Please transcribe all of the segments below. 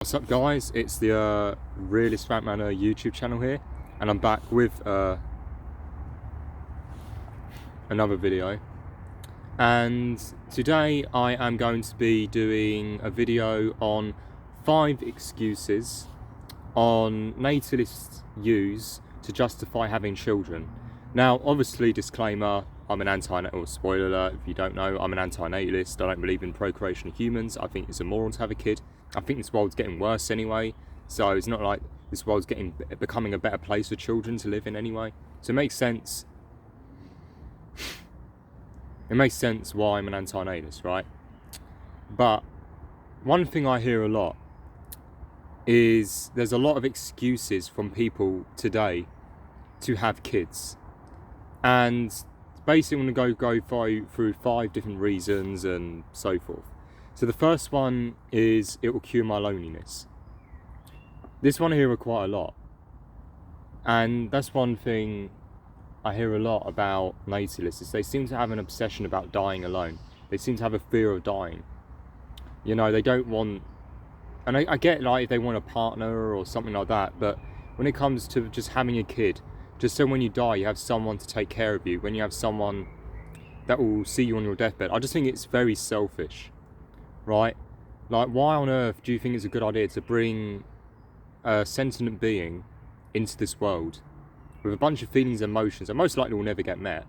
What's up guys, it's the Realist Fat Man YouTube channel here, and I'm back with another video. And today I am going to be doing a video on 5 excuses on natalists use to justify having children. Now obviously, disclaimer, I'm an anti-natal, spoiler alert if you don't know, I'm an anti-natalist. I don't believe in procreation of humans. I think it's immoral to have a kid. I think this world's getting worse anyway, so it's not like this world's becoming a better place for children to live in anyway. So it makes sense. It makes sense why I'm an anti-natalist, right? But one thing I hear a lot is there's a lot of excuses from people today to have kids, and basically I'm going to go through 5 different reasons and so forth. So the first one is it will cure my loneliness. This one I hear quite a lot, and that's one thing I hear a lot about natalists, is they seem to have an obsession about dying alone. They seem to have a fear of dying. You know, they don't want, and I get like if they want a partner or something like that, but when it comes to just having a kid, just so when you die you have someone to take care of you, when you have someone that will see you on your deathbed, I just think it's very selfish. Right? Like, why on earth do you think it's a good idea to bring a sentient being into this world with a bunch of feelings and emotions that most likely will never get met?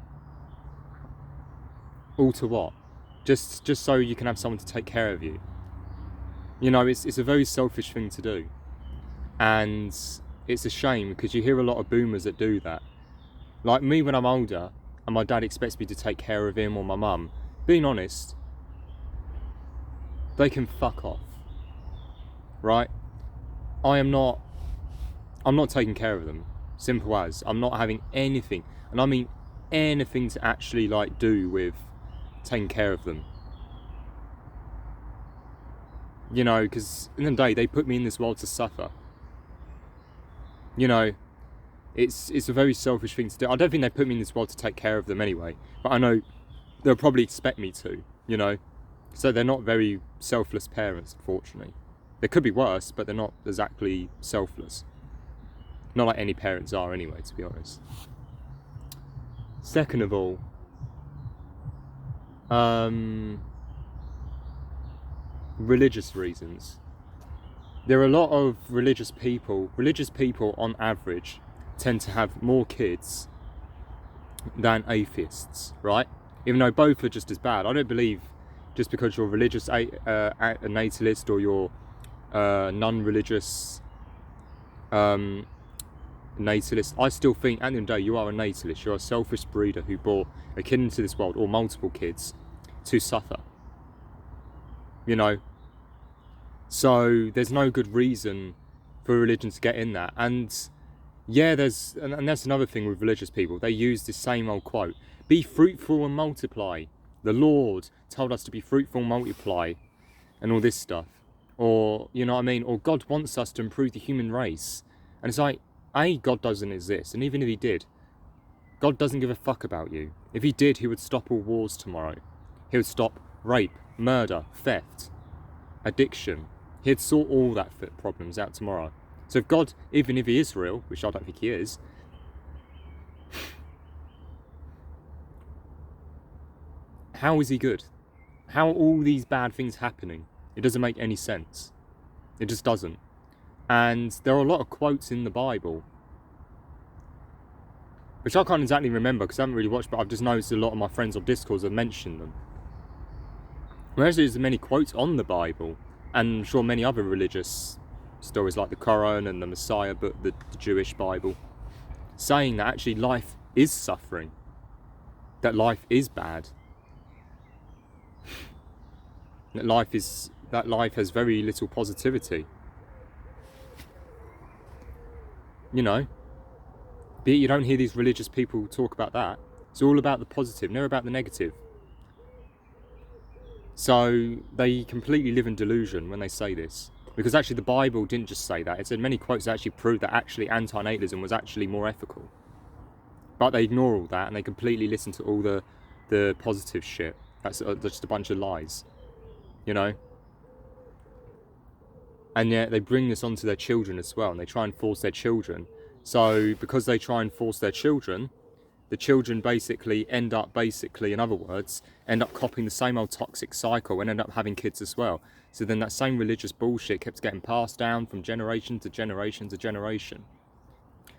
All to what? Just so you can have someone to take care of you. You know, it's a very selfish thing to do. And it's a shame because you hear a lot of boomers that do that. Like me when I'm older and my dad expects me to take care of him or my mum, being honest, they can fuck off, right? I'm not taking care of them. Simple as. I'm not having anything, and I mean anything, to actually like do with taking care of them. You know, because in the day they put me in this world to suffer. You know, it's a very selfish thing to do. I don't think they put me in this world to take care of them anyway, but I know they'll probably expect me to, you know. So they're not very selfless parents, unfortunately. They could be worse, but they're not exactly selfless. Not like any parents are anyway, to be honest. Second of all, religious reasons. There are a lot of religious people. Religious people, on average, tend to have more kids than atheists, right? Even though both are just as bad. I don't believe just because you're religious a natalist or you're non-religious natalist, I still think at the end of the day you are a natalist. You're a selfish breeder who brought a kid into this world, or multiple kids, to suffer. You know, so there's no good reason for religion to get in that. And yeah, and that's another thing with religious people. They use the same old quote: "Be fruitful and multiply. The Lord told us to be fruitful and multiply," and all this stuff. Or, you know what I mean? Or God wants us to improve the human race. And it's like, A, God doesn't exist. And even if he did, God doesn't give a fuck about you. If he did, he would stop all wars tomorrow. He would stop rape, murder, theft, addiction. He'd sort all that problems out tomorrow. So if God, even if he is real, which I don't think he is, how is he good? How are all these bad things happening? It doesn't make any sense. It just doesn't. And there are a lot of quotes in the Bible, which I can't exactly remember because I haven't really watched, but I've just noticed a lot of my friends on Discord have mentioned them. Whereas there's many quotes on the Bible, and I'm sure many other religious stories like the Quran and the Messiah book, the Jewish Bible, saying that actually life is suffering, that life is bad, that life has very little positivity. You know, but you don't hear these religious people talk about that. It's all about the positive, never about the negative. So they completely live in delusion when they say this, because actually the Bible didn't just say that. It said many quotes that actually proved that actually anti-natalism was actually more ethical. But they ignore all that and they completely listen to all the positive shit. That's just a bunch of lies, you know. and yet they bring this onto their children as well, and they try and force their children. So because they try and force their children, the children basically end up, in other words, end up copying the same old toxic cycle and end up having kids as well. So then that same religious bullshit keeps getting passed down from generation to generation to generation.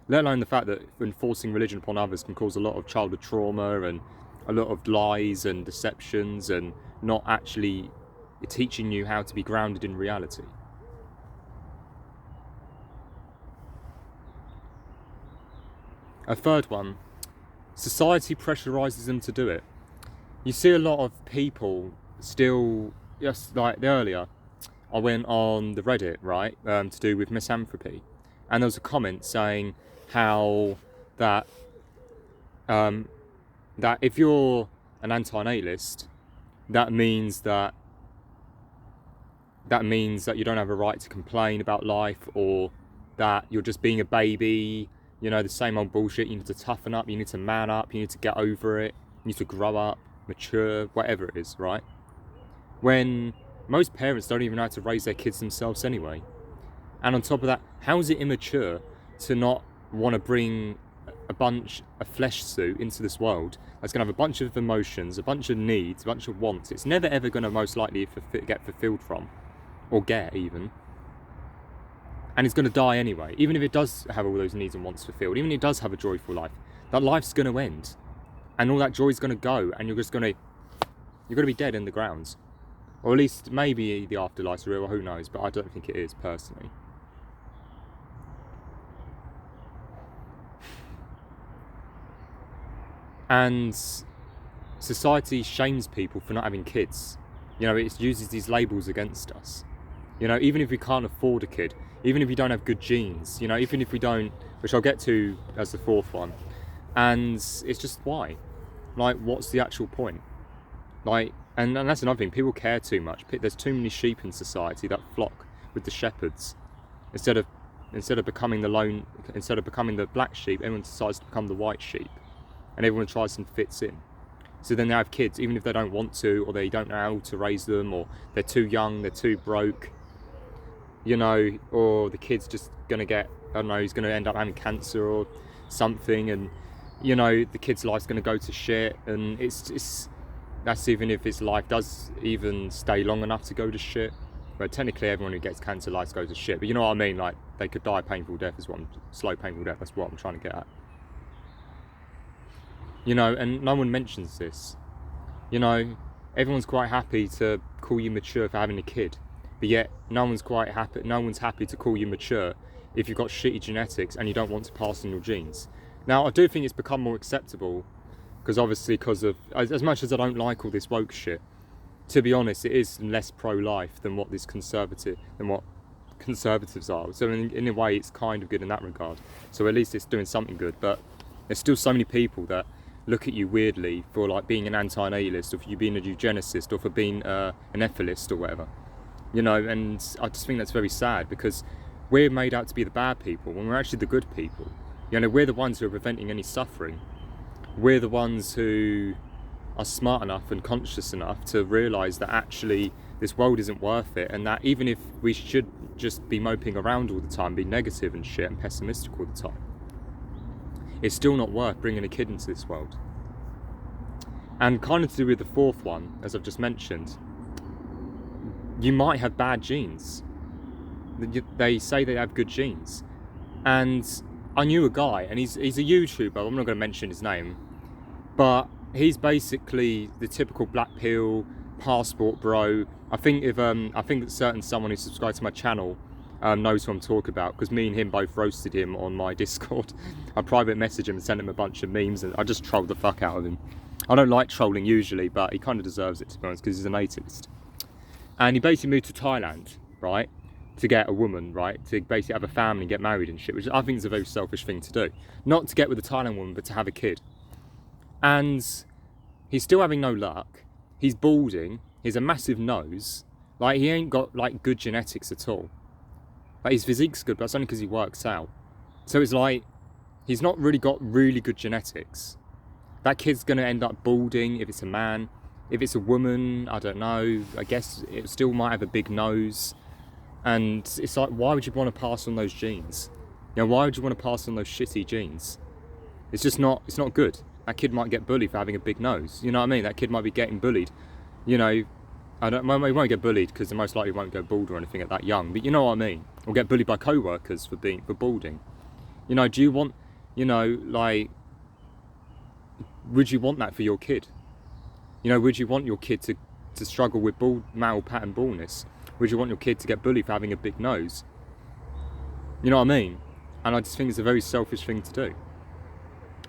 Let alone the fact that enforcing religion upon others can cause a lot of childhood trauma and a lot of lies and deceptions, and not actually teaching you how to be grounded in reality. A third one, society pressurizes them to do it. You see a lot of people still, just like earlier, I went on the Reddit, right, to do with misanthropy, and there was a comment saying how that if you're an anti-natalist, that means that you don't have a right to complain about life, or that you're just being a baby, you know, the same old bullshit. You need to toughen up, you need to man up, you need to get over it, you need to grow up, mature, whatever it is, right? When most parents don't even know how to raise their kids themselves anyway. And on top of that, how is it immature to not want to bring a flesh suit into this world that's going to have a bunch of emotions, a bunch of needs, a bunch of wants it's never ever going to most likely get fulfilled from, or get even, and it's going to die anyway. Even if it does have all those needs and wants fulfilled, even if it does have a joyful life, that life's going to end, and all that joy is going to go, and you're going to be dead in the ground. Or at least maybe the afterlife's real, who knows, but I don't think it is, personally. And society shames people for not having kids. You know, it uses these labels against us. You know, even if we can't afford a kid, even if we don't have good genes, you know, even if we don't, which I'll get to as the fourth one, and it's just why? Like, what's the actual point? Like, and that's another thing, people care too much. There's too many sheep in society that flock with the shepherds. Instead of becoming the black sheep, everyone decides to become the white sheep. And everyone tries and fits in. So then they have kids, even if they don't want to, or they don't know how to raise them, or they're too young, they're too broke, you know, or the kid's just gonna get, I don't know, he's gonna end up having cancer or something, and, you know, the kid's life's gonna go to shit, and that's even if his life does even stay long enough to go to shit. But technically everyone who gets cancer life goes to shit, but you know what I mean, like, they could die a painful death, slow painful death, that's what I'm trying to get at. You know, and no one mentions this. You know, everyone's quite happy to call you mature for having a kid, but yet no one's happy to call you mature if you've got shitty genetics and you don't want to pass on your genes. Now, I do think it's become more acceptable, because of, as much as I don't like all this woke shit, to be honest, it is less pro-life than what conservatives are. So in a way, it's kind of good in that regard. So at least it's doing something good, but there's still so many people that look at you weirdly for like being an anti-natalist, or for you being a eugenicist, or for being an ethicist or whatever, you know. And I just think that's very sad, because we're made out to be the bad people when we're actually the good people. You know, we're the ones who are preventing any suffering. We're the ones who are smart enough and conscious enough to realise that actually this world isn't worth it, and that even if we should just be moping around all the time, be negative and shit and pessimistic all the time, it's still not worth bringing a kid into this world. And kind of to do with the fourth one, as I've just mentioned, you might have bad genes. They say they have good genes. And I knew a guy, and he's a YouTuber, I'm not going to mention his name, but he's basically the typical black pill passport bro. I think that someone who subscribed to my channel knows who I'm talking about, because me and him both roasted him on my Discord. I private messaged him and sent him a bunch of memes, and I just trolled the fuck out of him. I don't like trolling usually, but he kind of deserves it, to be honest, because he's a nativist. And he basically moved to Thailand, right, to get a woman, right, to basically have a family and get married and shit, which I think is a very selfish thing to do. Not to get with a Thailand woman, but to have a kid. And he's still having no luck. He's balding. He has a massive nose. Like, he ain't got like good genetics at all. Like, his physique's good, but that's only because he works out. So it's like, he's not really got really good genetics. That kid's going to end up balding if it's a man. If it's a woman, I don't know. I guess it still might have a big nose. And it's like, why would you want to pass on those genes? You know, why would you want to pass on those shitty genes? It's just not, it's not good. That kid might get bullied for having a big nose. You know what I mean? That kid might be getting bullied. You know, well, he won't get bullied because they most likely won't go bald or anything at that young. But you know what I mean? Or get bullied by co-workers for balding. You know, do you want, you know, like, would you want that for your kid? You know, would you want your kid to struggle with male pattern baldness? Would you want your kid to get bullied for having a big nose? You know what I mean? And I just think it's a very selfish thing to do.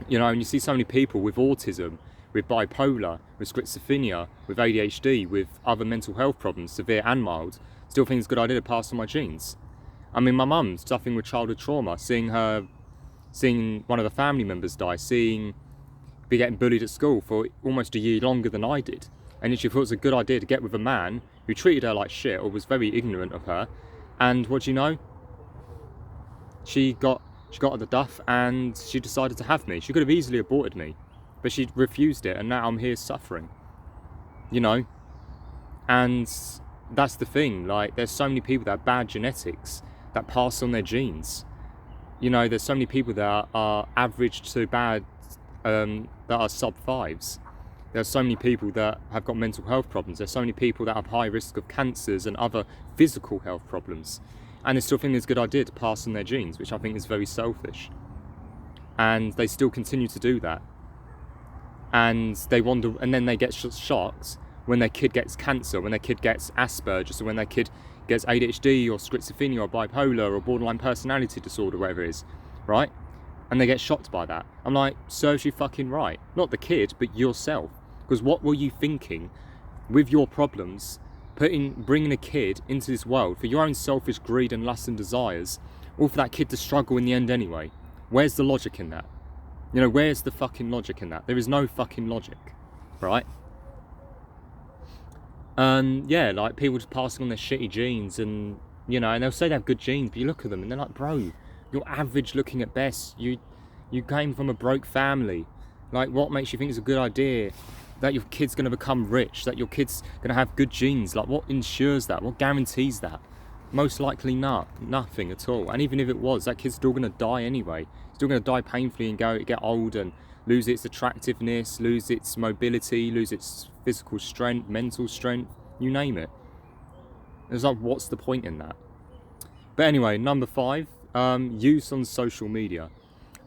You know, and you see so many people with autism, with bipolar, with schizophrenia, with ADHD, with other mental health problems, severe and mild, still think it's a good idea to pass on my genes. I mean, my mum's suffering with childhood trauma, seeing one of the family members die, be getting bullied at school for almost a year longer than I did. And she thought it was a good idea to get with a man who treated her like shit or was very ignorant of her. And what do you know? She got the duff and she decided to have me. She could have easily aborted me, but she refused it, and now I'm here suffering. You know? And that's the thing, like, there's so many people that have bad genetics that pass on their genes. You know, there's so many people that are average to bad, that are sub 5s. There's so many people that have got mental health problems. There's so many people that have high risk of cancers and other physical health problems. And they still think it's a good idea to pass on their genes, which I think is very selfish. And they still continue to do that. And they wonder, and then they get shocked when their kid gets cancer, when their kid gets Asperger's, or when their kid gets ADHD or schizophrenia or bipolar or borderline personality disorder, whatever it is, right? And they get shocked by that. I'm like, serves you fucking right. Not the kid, but yourself. Because what were you thinking with your problems, bringing a kid into this world for your own selfish greed and lust and desires, or for that kid to struggle in the end anyway? Where's the logic in that? You know, where's the fucking logic in that? There is no fucking logic, right? Yeah, like, people just passing on their shitty genes, and, you know, and they'll say they have good genes, but you look at them and they're like, bro, you're average looking at best. You came from a broke family. Like, what makes you think it's a good idea that your kid's going to become rich, that your kid's going to have good genes? Like, what ensures that? What guarantees that? Most likely nothing at all. And even if it was, that kid's still going to die anyway. Still going to die painfully and get old and lose its attractiveness, lose its mobility, lose its physical strength, mental strength, you name it. It's like, what's the point in that? But anyway, number 5, use on social media.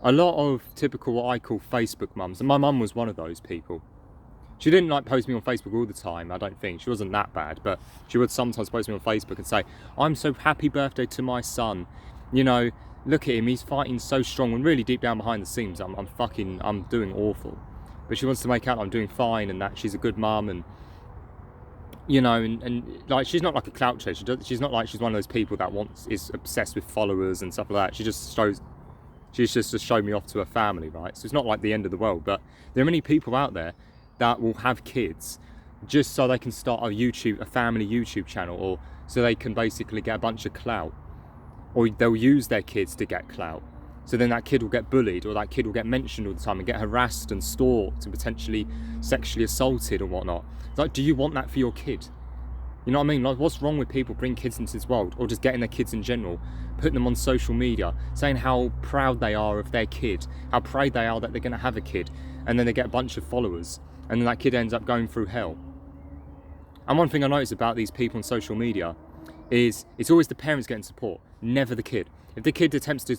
A lot of typical, what I call Facebook mums, and my mum was one of those people. She didn't like post me on Facebook all the time, I don't think. She wasn't that bad, but she would sometimes post me on Facebook and say, I'm so happy birthday to my son. You know, look at him, he's fighting so strong. And really deep down behind the scenes, I'm doing awful. But she wants to make out I'm doing fine and that she's a good mum, and, you know, and like, she's not like a clout chaser. She's not like she's one of those people that is obsessed with followers and stuff like that. She's just showed me off to her family, right? So it's not like the end of the world, but there are many people out there that will have kids just so they can start a family YouTube channel, or so they can basically get a bunch of clout, or they'll use their kids to get clout. So then that kid will get bullied, or that kid will get mentioned all the time and get harassed and stalked and potentially sexually assaulted or whatnot. It's like, do you want that for your kid? You know what I mean? Like, what's wrong with people bringing kids into this world, or just getting their kids in general, putting them on social media, saying how proud they are of their kid, how proud they are that they're going to have a kid, and then they get a bunch of followers, and then that kid ends up going through hell. And one thing I notice about these people on social media is it's always the parents getting support, never the kid. If the kid attempts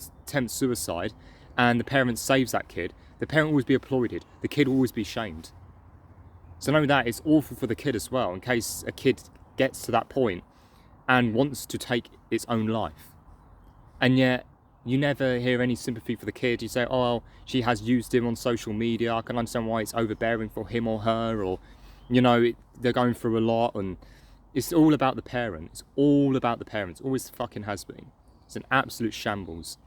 suicide and the parent saves that kid, the parent will always be applauded, the kid will always be shamed. So knowing that, it's awful for the kid as well, in case a kid gets to that point and wants to take its own life. And yet, you never hear any sympathy for the kid. You say, oh, well, she has used him on social media, I can understand why it's overbearing for him or her, or, you know, they're going through a lot, and it's all about the parent. It's all about the parents. Always fucking has been. It's an absolute shambles.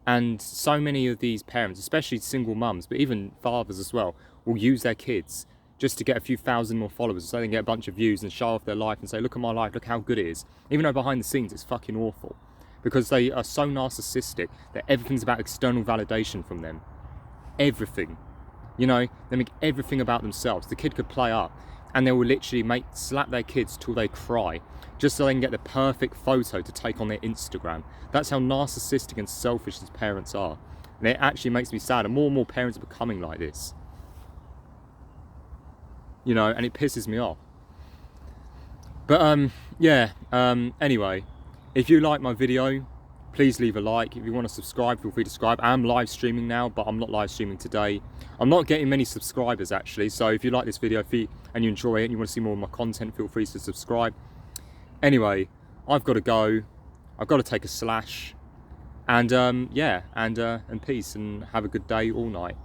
And so many of these parents, especially single mums, but even fathers as well, will use their kids just to get a few thousand more followers, so they can get a bunch of views and show off their life and say, look at my life, look how good it is. Even though behind the scenes it's fucking awful. Because they are so narcissistic that everything's about external validation from them. Everything. You know, they make everything about themselves. The kid could play up. and they will literally slap their kids till they cry, just so they can get the perfect photo to take on their Instagram. That's how narcissistic and selfish these parents are. And it actually makes me sad, and more parents are becoming like this. You know, and it pisses me off. But anyway, if you like my video, please leave a like. If you want to subscribe, feel free to subscribe. I am live streaming now, but I'm not live streaming today. I'm not getting many subscribers actually, so if you like this video and you enjoy it and you want to see more of my content, feel free to subscribe. Anyway, I've got to go. I've got to take a slash. And and peace, and have a good day all night.